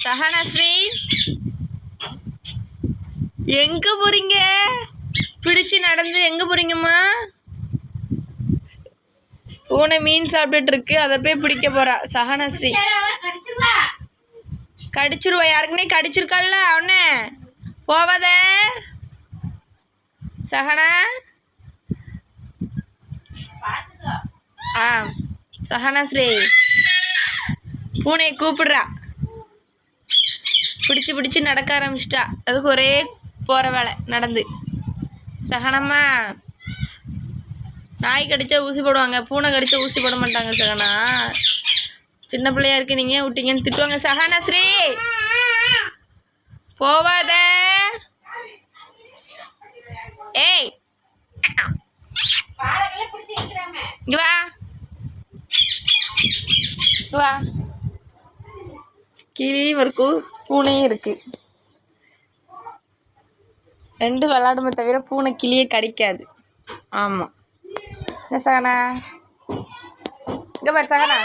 சஹனாஸ்ரீ எங்க போறீங்க? பிடிச்சு நடந்து எங்க போறீங்கம்மா? பூனை மீன் சாப்பிட்டுட்டு இருக்கு, அதை போய் பிடிக்க போறா சஹனாஸ்ரீ. கடிச்சிருவா, யாருக்குன்னே கடிச்சிருக்கால அவனே. போவாத சஹனா. சஹனாஸ்ரீ பூனையை கூப்பிடுறா. பிடிச்சி பிடிச்சி நடக்க ஆரம்பிச்சிட்டா. அதுக்கு ஒரே போகிற வேலை நடந்து. சஹனம்மா, நாய் கடிச்சா ஊசி போடுவாங்க, பூனை கடிச்சா ஊசி போட மாட்டாங்க சஹனா. சின்ன பிள்ளையா இருக்கு, நீங்கள் விட்டீங்கன்னு திட்டுவாங்க. சஹனாஸ்ரீ போவாத. ஏய் இங்க வா, வா. கிளியும் இருக்கு பூனையும் இருக்கு. ரெண்டு விளாடுமே தவிர பூனை கிளியை கடிக்காது. ஆமாம். என்ன சகனா? இங்கே பாரு சகனா.